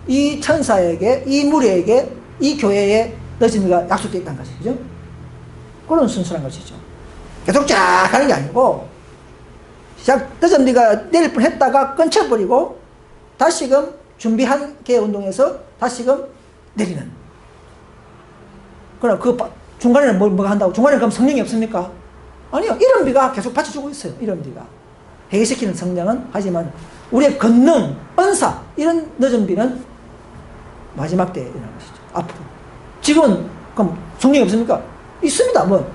이 천사에게, 이 무리에게, 이 교회에 늦은 비가 약속되어 있다는 것이죠. 그런 순수한 것이죠. 계속 쫙 가는 게 아니고, 시작 늦은 비가 내릴 뻔 했다가 끊쳐버리고 다시금 준비한 개혁운동에서 다시금 내리는. 그럼 그 중간에는 뭐가 한다고? 중간에 그럼 성령이 없습니까? 아니요. 이런 비가 계속 받쳐주고 있어요. 이런 비가. 해결시키는 성령은, 하지만 우리의 권능, 은사, 이런 늦은 비는 마지막 때에 일어나는 것이죠. 앞으로. 지금은 그럼 성령이 없습니까? 있습니다. 뭐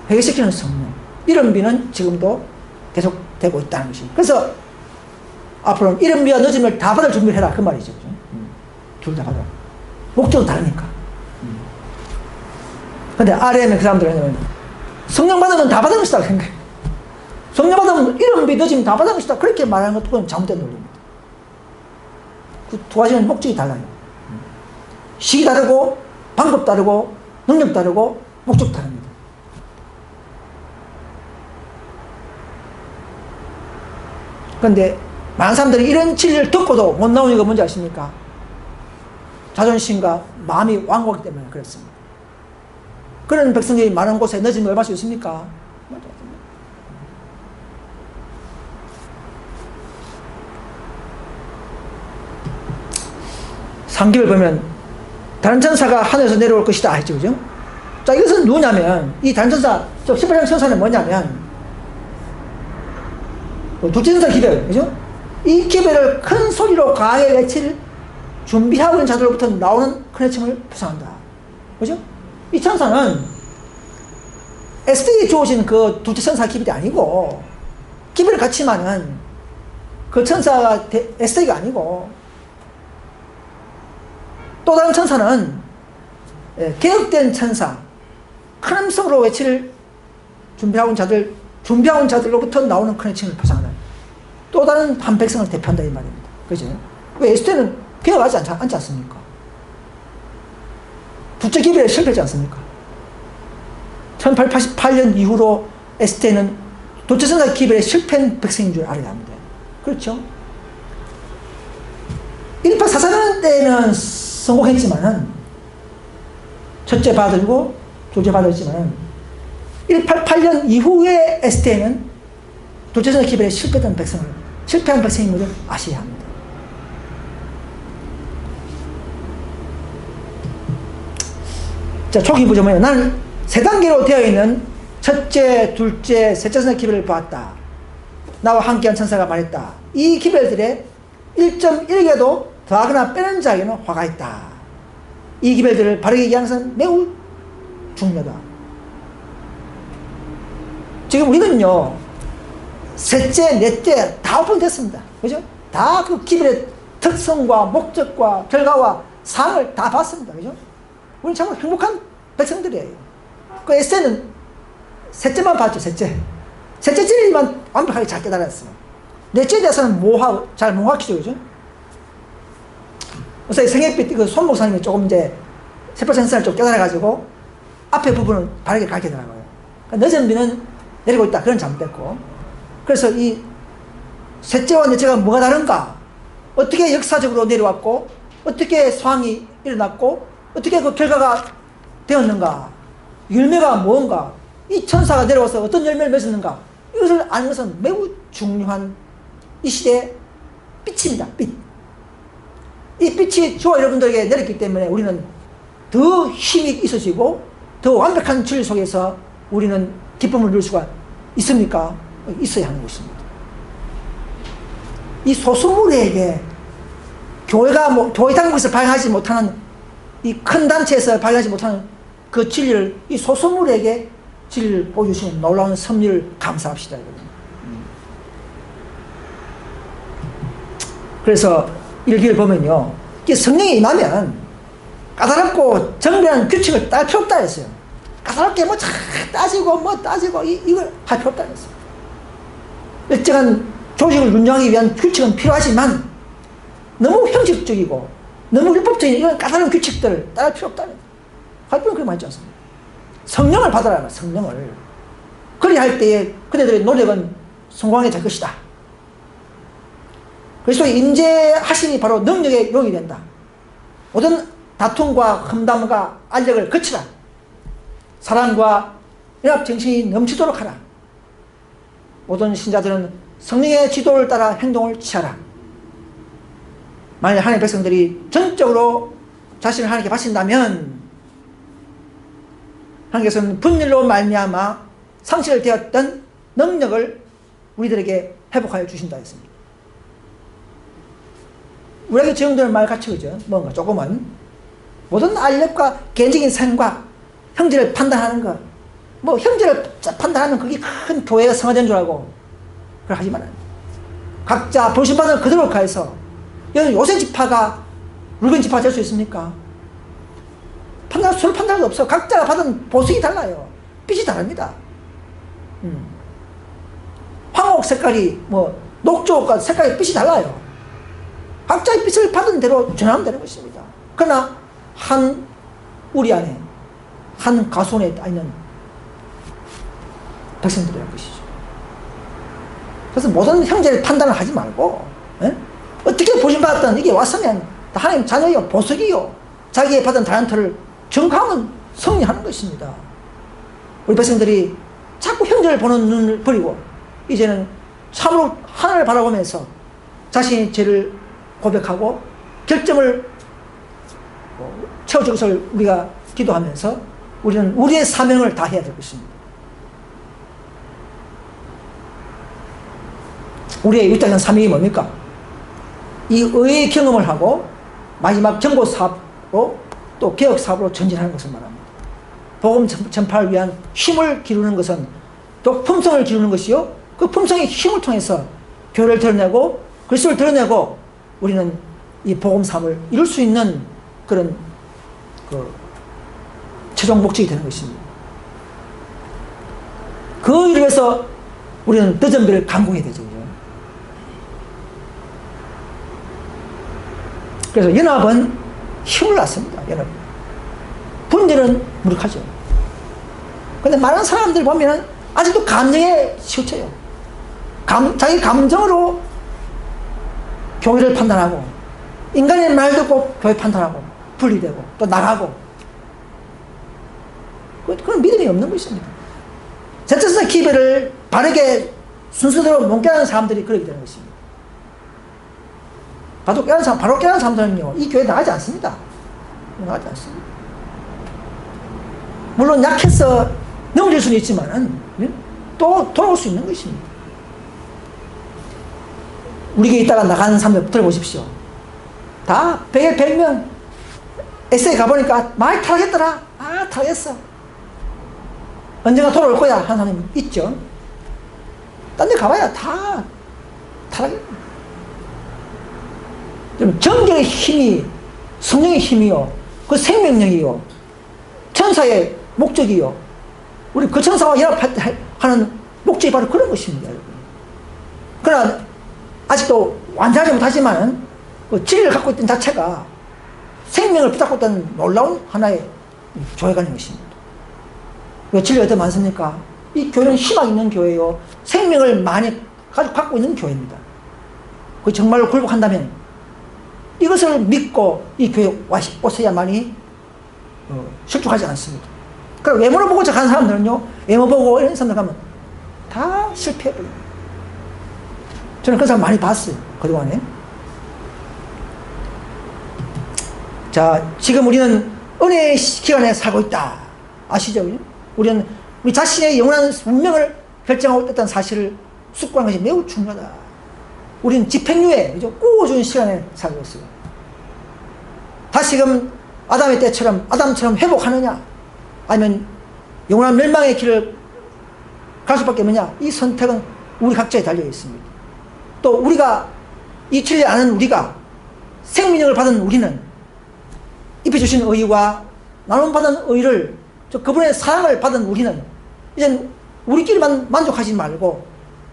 해결시키는 성령. 이런 비는 지금도 계속 되고 있다는 것입니다. 그래서 앞으로는 이런 비와 늦은 비를 다 받을 준비를 해라. 그 말이죠. 둘 다 받아. 목적은 다르니까. 근데 RM의 그 사람들은 성령 받으면 다 받은 것이다 생각해. 성령 받으면 이름 믿어지면 다 받은 것이다. 그렇게 말하는 것도 그건 잘못된 논리입니다. 그 두 가지는 목적이 달라요. 시기 다르고, 방법 다르고, 능력 다르고, 목적 다릅니다. 그런데 많은 사람들이 이런 진리를 듣고도 못 나오는 이유가 뭔지 아십니까? 자존심과 마음이 완고하기 때문에 그렇습니다. 그런 백성들이 많은 곳에 늦으면 얼마나 수 있습니까? 상기를 보면 다른 천사가 하늘에서 내려올 것이다 했죠, 그죠? 자, 이것은 누구냐면, 이 다른 천사, 18장 천사는 뭐냐면, 둘째 천사 기별, 그죠? 이 기별을 큰 소리로 강하게 외칠 준비하고 있는 자들로부터 나오는 큰 외침을 표상한다. 그죠? 이 천사는 에스더에게 주어진 그 둘째 천사 기별이 아니고, 기별을 갖지만은 그 천사가 에스더가 아니고, 또 다른 천사는 개혁된 천사, 큰 음성으로 외칠 준비하고 있는 자들로부터 나오는 큰 외침을 표상하는 또 다른 한 백성을 대표한다 이 말입니다. 그죠? 왜 에스더는 개혁하지 않지 않습니까? 둘째 기별에 실패하지 않습니까? 1888년 이후로 에스더는 둘째 천사 기별에 실패한 백성인 줄 알아야 합니다. 그렇죠? 1844년 때는 성공했지만은, 첫째 받들고 둘째 받았지만은, 188년 이후에 에스더는 둘째 천사 기별에 실패한 백성인 것을 아셔야 합니다. 자, 초기 보자면, 나는 세 단계로 되어 있는 첫째, 둘째, 셋째 천사 기별을 보았다. 나와 함께한 천사가 말했다. 이 기별들의 1.1개도 더하거나 빼는 자에게는 화가 있다. 이 기별들을 바르게 얘기하는 것은 매우 중요하다. 지금 우리는요, 셋째, 넷째 다 오픈됐습니다. 그죠? 다 그 기별의 특성과 목적과 결과와 상을 다 봤습니다. 그죠? 우리는 참 행복한 백성들이에요. 그 에스더는 셋째만 봤죠, 셋째. 셋째 진리만 완벽하게 잘 깨달았어요. 넷째에 대해서는 잘 몽확히죠, 그죠? 그래서 생애빛 그 손 목사님이 조금 이제 세포센서를 좀 깨달아가지고 앞에 부분은 바르게 가르치더라고요. 그러니까 늦은 비는 내리고 있다. 그건 잘못됐고. 그래서 이 셋째와 넷째가 뭐가 다른가? 어떻게 역사적으로 내려왔고, 어떻게 상황이 일어났고, 어떻게 그 결과가 되었는가? 열매가 뭔가? 이 천사가 내려와서 어떤 열매를 맺었는가? 이것을 아는 것은 매우 중요한 이 시대의 빛입니다. 빛. 이 빛이 저와 여러분들에게 내렸기 때문에 우리는 더 힘이 있어지고 더 완벽한 진리 속에서 우리는 기쁨을 누릴 수가 있습니까? 있어야 하는 것입니다. 이 소수물에게 교회 당국에서 발견하지 못하는, 이 큰 단체에서 발견하지 못하는 그 진리를 이 소수물에게 진리를 보여주시는 놀라운 섭리를 감사합시다. 그래서 일기를 보면요, 성령이 임하면 까다롭고 정밀한 규칙을 딸 필요 없다 했어요. 까다롭게 따지고 이걸 할 필요 없다 했어요. 일정한 조직을 운영하기 위한 규칙은 필요하지만 너무 형식적이고 너무 율법적인 이런 까다로운 규칙들을 따를 필요 없다. 할 필요는 그렇게 많지 않습니다. 성령을 받아라, 성령을. 그리 할 때에 그대들의 노력은 성공하게 될 것이다. 그리스도의 인재하심이 바로 능력의 용이 된다. 모든 다툼과 험담과 알력을 거치라. 사랑과 연합정신이 넘치도록 하라. 모든 신자들은 성령의 지도를 따라 행동을 취하라. 만약 하나님의 백성들이 전적으로 자신을 하나님께 바친다면 하나님께서는 분열로 말미암아 상실되었던 능력을 우리들에게 회복하여 주신다 했습니다. 우리에게 적용되는 말 같이 그죠? 뭔가 조금은 모든 알력과 개인적인 생각, 형제를 판단하는 것, 뭐 형제를 판단하는 그게 큰 교회가 성화된 줄 알고 그걸 하지 말아요. 각자 보신받은 그대로 가해서 요새 지파가 르벤 지파가 될 수 있습니까? 서로 판단할 수 없어요. 각자가 받은 보석이 달라요. 빛이 다릅니다. 청옥 색깔이 뭐 녹조옥과 색깔이 빛이 달라요. 각자의 빛을 받은 대로 전하면 되는 것입니다. 그러나 우리 안에 한 가손에 있는 백성들이라는 것이죠. 그래서 모든 형제를 판단을 하지 말고, 어떻게 보신받았든 이게 왔으면 하나님 자녀요, 보석이요, 자기의 받은 달란트를 정강은 승리하는 것입니다. 우리 백성들이 자꾸 형제를 보는 눈을 버리고 이제는 참으로 하나님을 바라보면서 자신의 죄를 고백하고 결점을 채워줄 것을 우리가 기도하면서 우리는 우리의 사명을 다해야 될 것입니다. 우리의 유일한 사명이 뭡니까? 이 의의 경험을 하고 마지막 정보 사업으로 또 개혁 사업으로 전진하는 것을 말합니다. 복음 전파를 위한 힘을 기르는 것은 또 품성을 기르는 것이요, 그 품성의 힘을 통해서 교회를 드러내고 그리스도를 드러내고 우리는 이 복음 사업을 이룰 수 있는 그런 최종 목적이 되는 것입니다. 그 일을 위해서 우리는 뜨전비를 강공해야 되죠. 그래서 연합은 힘을 낳습니다. 연합. 분열은 무력하죠. 그런데 많은 사람들 보면은 아직도 감정에 치우쳐요. 자기 감정으로 교회를 판단하고, 인간의 말 듣고 교회 판단하고, 분리되고, 또 나가고. 그건 믿음이 없는 것입니다. 제자성 기별을 바르게 순서대로 못 깨닫는 사람들이 그렇게 되는 것입니다. 바로 깨닫는 사람들은요, 이 교회에 나가지 않습니다. 나가지 않습니다. 물론 약해서 넘어질 수는 있지만 또 돌아올 수 있는 것입니다. 우리 교회에 있다가 나가는 사람들 들어보십시오. 다 100에 100명 에세이 가보니까 많이 타락했더라. 타락했어. 언젠가 돌아올 거야 하는 사람이 있죠. 딴 데 가봐야 다 타락했다. 정결의 힘이 성령의 힘이요, 그 생명력이요, 천사의 목적이요, 우리 그 천사와 연합하는 목적이 바로 그런 것입니다, 여러분. 그러나 아직도 완전하지 못하지만 그 진리를 갖고 있던 자체가 생명을 붙잡고 있던 놀라운 하나의 교회가 있는 것입니다. 왜 진리가 더 많습니까? 이 교회는 희망 있는 교회요, 생명을 많이 갖고 있는 교회입니다. 그 정말로 굴복한다면 이것을 믿고 이 교회에 오셔야만이 실족하지 않습니다. 그럼 외모를 보고 가는 사람들은요, 외모 보고 이런 사람들 가면 다 실패해버려요. 저는 그런 사람 많이 봤어요, 그동안에. 자, 지금 우리는 은혜의 기간에 살고 있다. 아시죠? 우리는 우리 자신의 영원한 운명을 결정하고 있다는 사실을 숙고하는 것이 매우 중요하다. 우리는 집행유예, 꾸어주는 시간에 살고 있어요. 다시금 아담의 때처럼, 아담처럼 회복하느냐, 아니면 영원한 멸망의 길을 갈 수밖에 없느냐, 이 선택은 우리 각자에 달려 있습니다. 또 우리가 이치를 아는 우리가, 생명력을 받은 우리는 입혀주신 의와 나눔받은 의를, 그분의 사랑을 받은 우리는 이젠 우리끼리만 만족하지 말고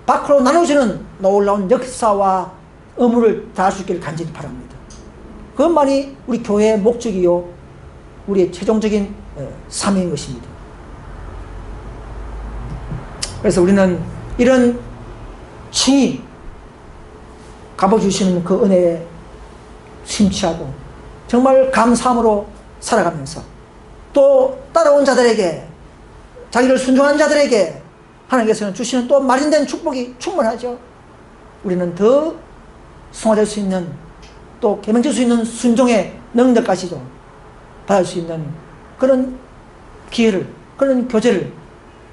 밖으로 나눠주는 놀라운 역사와 의무를 다할 수 있기를 간절히 바랍니다. 그것만이 우리 교회의 목적이요, 우리의 최종적인 사명인 것입니다. 그래서 우리는 이런 칭이 갚아주시는 그 은혜에 심취하고 정말 감사함으로 살아가면서 또 따라온 자들에게, 자기를 순종한 자들에게 하나님께서는 주시는 또 마련된 축복이 충분하죠. 우리는 더 승화될 수 있는, 또 개명될 수 있는 순종의 능력까지도 받을 수 있는 그런 기회를, 그런 교제를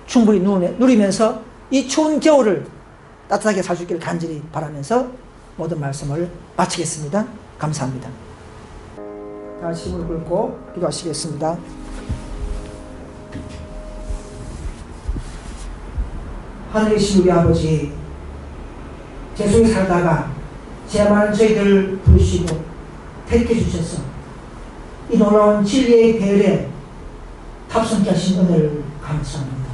충분히 누리면서 이 추운 겨울을 따뜻하게 살 수 있기를 간절히 바라면서 모든 말씀을 마치겠습니다. 감사합니다. 다 심을 꿇고 기도하시겠습니다. 하늘이신 우리 아버지, 제 속에 살다가 죄 많은 저희들을 부르시고 택해 주셔서 이 놀라운 진리의 배열에 탑승케 하신 은혜를 감사합니다.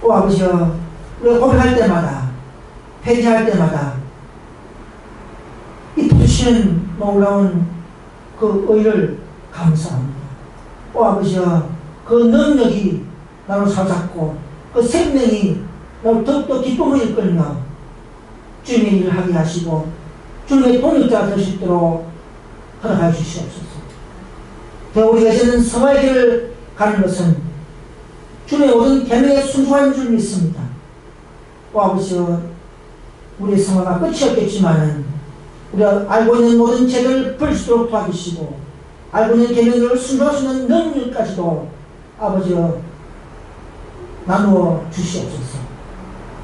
오 아버지여, 우리가 고백할 때마다 회개할 때마다 이 부으시는 놀라운 그 의를 감사합니다. 오 아버지여, 그 능력이 나를 사잡고 그 생명이 나를 더욱더 기쁨을 이끌며 주님의 일을 하게 하시고 주님의 동역자가 될 수 있도록 허락하여 주시옵소서. 더 우리가 이제는 성화의 길을 가는 것은 주님의 모든 계명에 순종한 줄 믿습니다. 오 아버지여, 우리의 성화가 끝이 없겠지만은 우리가 알고 있는 모든 죄를 버릴 수 있도록 도와주시고 알고 있는 계명을 순종할 수 있는 능력까지도 아버지여 나누어 주시옵소서.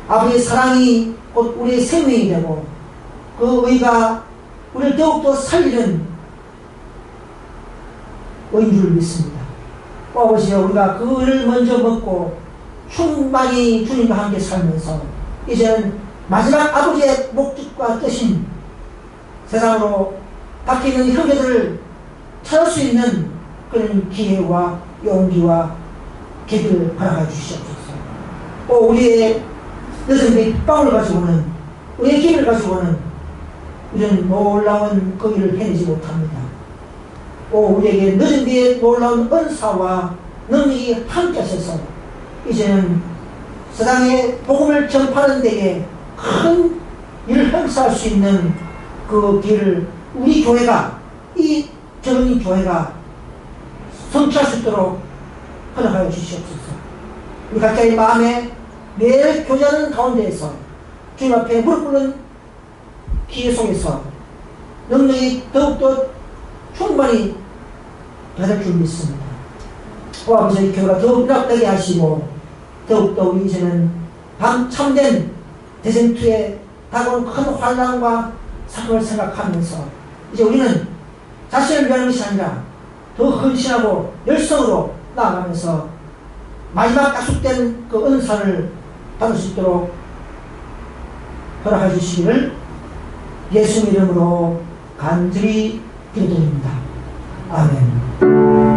아버지의 사랑이 곧 우리의 생명이 되고 그 의가 우리를 더욱더 살리는 의인 줄 믿습니다. 아버지여, 우리가 그 의를 먼저 먹고 충만히 주님과 함께 살면서 이제는 마지막 아버지의 목적과 뜻인 세상으로 밖에 있는 형제들을 찾을 수 있는 그런 기회와 용기와 계기를 허락해 주시옵소서. 우리의 늦은 빗방울을 가지고는, 우리의 길을 가지고는 우리는 놀라운 그 일을 해내지 못합니다. 우리에게 늦은 뒤에 놀라운 은사와 능력이 함께 하셔서 이제는 세상에 복음을 전파하는 데에 큰 일을 행사할 수 있는 그 길을 우리 교회가, 이 젊은 교회가 성취할 수 있도록 허락하여 주시옵소서. 우리 각자의 마음에 매일 교제하는 가운데에서 주님 앞에 무릎 꿇는 기회 속에서 능력이 더욱더 충만히 받을 줄 믿습니다. 아버지, 교회가 더욱 낙되게 하시고 더욱더 우리 이제는 참된 대전투에 다가온 큰 환난과 사건을 생각하면서 이제 우리는 자신을 위하는 것이 아니라 더 헌신하고 열성으로 나아가면서 마지막 약속된 그 은사를 받을 수 있도록 허락해 주시기를 예수 이름으로 간절히 기도드립니다. 아멘.